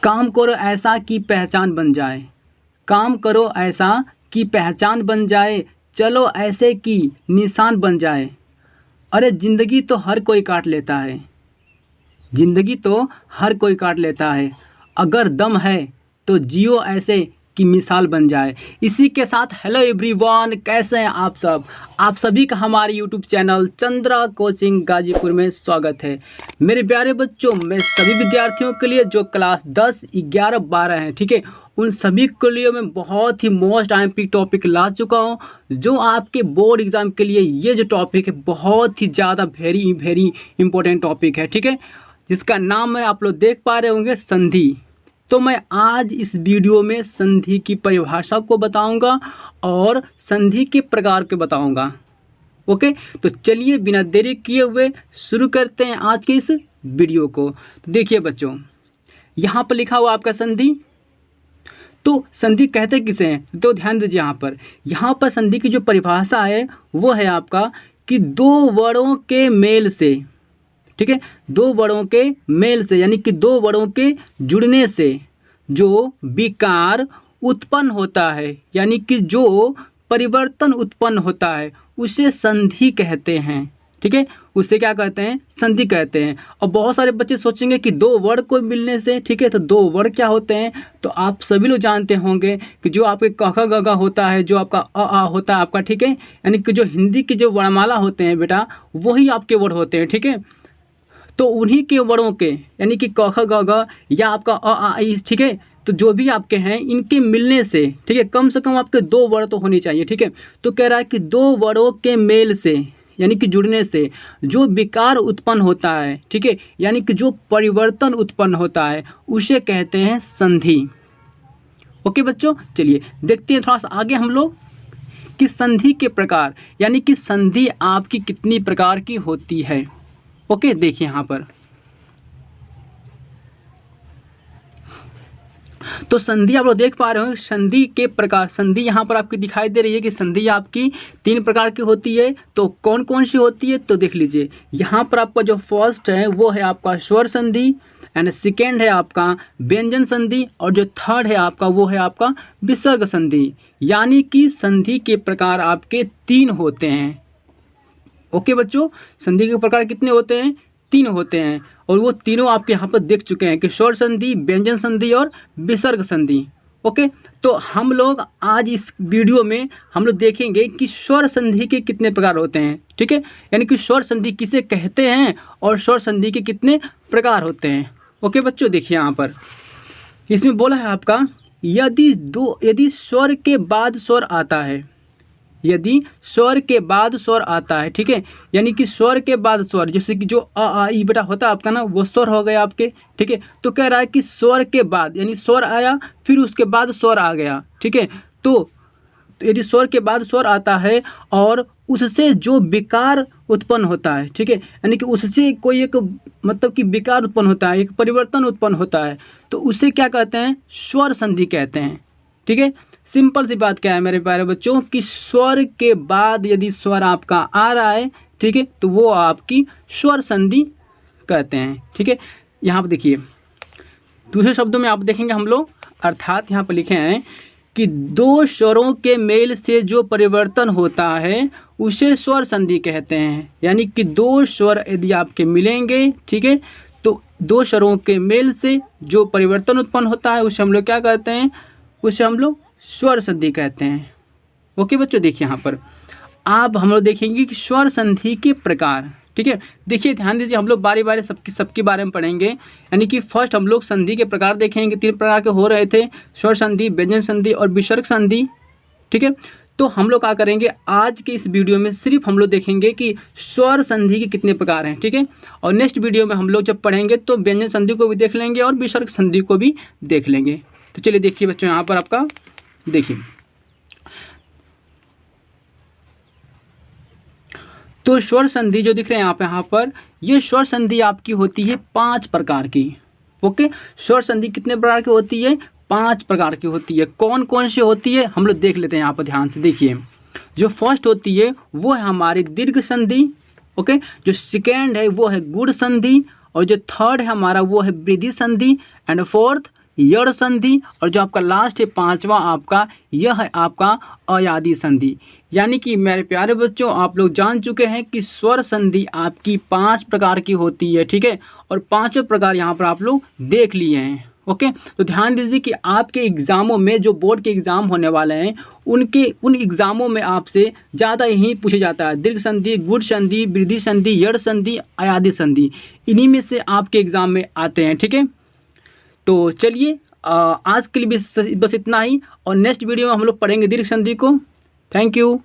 काम करो ऐसा कि पहचान बन जाए, काम करो ऐसा कि पहचान बन जाए, चलो ऐसे कि निशान बन जाए। अरे ज़िंदगी तो हर कोई काट लेता है, ज़िंदगी तो हर कोई काट लेता है, अगर दम है तो जियो ऐसे कि मिसाल बन जाए। इसी के साथ हेलो एवरीवन, कैसे हैं आप सब? आप सभी का हमारे YouTube channel Chandra coaching Ghazipur में स्वागत है। मेरे प्यारे बच्चों, मैं सभी विद्यार्थियों के लिए जो क्लास 10, 11, 12 हैं, ठीक है, उन सभी के लिए मैं बहुत ही मोस्ट IMP टॉपिक ला चुका हूँ, जो आपके बोर्ड एग्ज़ाम के लिए ये जो टॉपिक है बहुत ही ज़्यादा वेरी इंपॉर्टेंट टॉपिक है, ठीक है, जिसका नाम है, आप लोग देख पा रहे होंगे, संधि। तो मैं आज इस वीडियो में संधि की परिभाषा को बताऊंगा और संधि के प्रकार के बताऊंगा। ओके, तो चलिए बिना देरी किए हुए शुरू करते हैं आज के इस वीडियो को। तो देखिए बच्चों, यहाँ पर लिखा हुआ आपका संधि। तो संधि कहते किसे हैं? तो ध्यान दीजिए, यहाँ पर संधि की जो परिभाषा है वो है आपका कि दो वर्णों के मेल से, ठीक है, दो वर्णों के मेल से यानी कि दो वर्णों के जुड़ने से जो विकार उत्पन्न होता है, यानी कि जो परिवर्तन उत्पन्न होता है उसे संधि कहते हैं, ठीक है, उसे क्या कहते हैं? संधि कहते हैं। और बहुत सारे बच्चे सोचेंगे कि दो वर्ण को मिलने से, ठीक है, तो दो वर्ण क्या होते हैं? तो आप सभी लोग जानते होंगे कि जो आपके क ख ग घ होता है, जो आपका अ आ होता है आपका, ठीक है, यानी कि जो हिंदी की जो वर्णमाला होते हैं बेटा, वही आपके वर्ण होते हैं, ठीक है। तो उन्हीं के वर्णों के यानी कि क ख ग घ या आपका अ आ इ, ठीक है, तो जो भी आपके हैं इनके मिलने से, ठीक है, कम से कम आपके दो वर्ण तो होने चाहिए, ठीक है। तो कह रहा है कि दो वर्णों के मेल से यानी कि जुड़ने से जो विकार उत्पन्न होता है, ठीक है, यानी कि जो परिवर्तन उत्पन्न होता है उसे कहते हैं संधि। ओके बच्चों, चलिए देखते हैं थोड़ा सा आगे हम लोग कि संधि के प्रकार, यानी कि संधि आपकी कितनी प्रकार की होती है। ओके, देखिए यहाँ पर तो संधि आप लोग देख पा रहे हो, संधि के प्रकार, संधि यहाँ पर आपकी दिखाई दे रही है कि संधि आपकी 3 प्रकार की होती है। तो कौन कौन सी होती है? तो देख लीजिए, यहाँ पर आपका जो फर्स्ट है वो है आपका स्वर संधि, एंड सेकेंड है आपका व्यंजन संधि, और जो थर्ड है आपका वो है आपका विसर्ग संधि। यानी कि संधि के प्रकार आपके 3 होते हैं। ओके बच्चों, संधि के प्रकार कितने होते हैं? 3 होते हैं, और वो तीनों आपके यहाँ पर देख चुके हैं कि स्वर संधि, व्यंजन संधि और विसर्ग संधि। ओके, तो हम लोग आज इस वीडियो में हम लोग देखेंगे कि स्वर संधि के कितने प्रकार होते हैं, ठीक है, यानी कि स्वर संधि किसे कहते हैं और स्वर संधि के कितने प्रकार होते हैं। ओके बच्चों, देखिए यहाँ पर इसमें बोला है आपका, यदि स्वर के बाद स्वर आता है, यदि स्वर के बाद स्वर आता है, ठीक है, यानी कि स्वर के बाद स्वर, जैसे कि जो अ आ इ बेटा होता है आपका ना, वो स्वर हो गया आपके, ठीक है। तो कह रहा है कि स्वर के बाद यानी स्वर आया फिर उसके बाद स्वर आ गया, ठीक है। तो यदि स्वर के बाद स्वर आता है और उससे जो विकार उत्पन्न होता है, ठीक है, यानी कि उससे कोई एक मतलब कि विकार उत्पन्न होता है, एक परिवर्तन उत्पन्न होता है, तो उसे क्या कहते हैं? स्वर संधि कहते हैं, ठीक है। सिंपल सी बात क्या है मेरे प्यारे बच्चों कि स्वर के बाद यदि स्वर आपका आ रहा है, ठीक है, तो वो आपकी स्वर संधि कहते हैं, ठीक है। यहाँ पर देखिए, दूसरे शब्दों में आप देखेंगे हम लोग, अर्थात यहाँ पर लिखे हैं कि दो स्वरों के मेल से जो परिवर्तन होता है उसे स्वर संधि कहते हैं। यानी कि दो स्वर यदि आपके मिलेंगे, ठीक है, तो दो स्वरों के मेल से जो परिवर्तन उत्पन्न होता है उसे हम लोग क्या कहते हैं? उसे हम लोग स्वर संधि कहते हैं। ओके बच्चों, देखिए यहाँ पर आप हम लोग देखेंगे कि स्वर संधि के प्रकार, ठीक है। देखिए ध्यान दीजिए, हम लोग बारी बारी सबके बारे में पढ़ेंगे। यानी कि फर्स्ट हम लोग संधि के प्रकार देखेंगे, 3 प्रकार के हो रहे थे, स्वर संधि, व्यंजन संधि और विसर्ग संधि, ठीक है। तो हम लोग क्या करेंगे आज के इस वीडियो में, सिर्फ हम लोग देखेंगे कि स्वर संधि के कितने प्रकार हैं, ठीक है। और नेक्स्ट वीडियो में हम लोग जब पढ़ेंगे तो व्यंजन संधि को भी देख लेंगे और विसर्ग संधि को भी देख लेंगे। तो चलिए देखिए बच्चों, यहाँ पर आपका देखिए, तो स्वर संधि जो दिख रहे हैं आप यहाँ पर, ये स्वर संधि आपकी होती है 5 प्रकार की। ओके, स्वर संधि कितने प्रकार की होती है? 5 प्रकार की होती है। कौन कौन सी होती है हम लोग देख लेते हैं यहाँ पर ध्यान से। देखिए, जो फर्स्ट होती है वो है हमारी दीर्घ संधि, ओके, जो सेकेंड है वो है गुण संधि, और जो थर्ड है हमारा वो है वृद्धि संधि, एंड फोर्थ यड़ संधि, और जो आपका लास्ट है पांचवा आपका, यह है आपका अयादी संधि। यानी कि मेरे प्यारे बच्चों, आप लोग जान चुके हैं कि स्वर संधि आपकी 5 प्रकार की होती है, ठीक है, और पांचों प्रकार यहाँ पर आप लोग देख लिए हैं। ओके, तो ध्यान दीजिए कि आपके एग्ज़ामों में जो बोर्ड के एग्ज़ाम होने वाले हैं उन एग्ज़ामों में आपसे ज़्यादा यही पूछा जाता है, दीर्घ संधि, गुण संधि, वृद्धि संधि, यड़ संधि, अयादी संधि, इन्हीं में से आपके एग्ज़ाम में आते हैं, ठीक है। तो चलिए आज के लिए बस इतना ही, और नेक्स्ट वीडियो में हम लोग पढ़ेंगे दीर्घ संधि को। Thank you.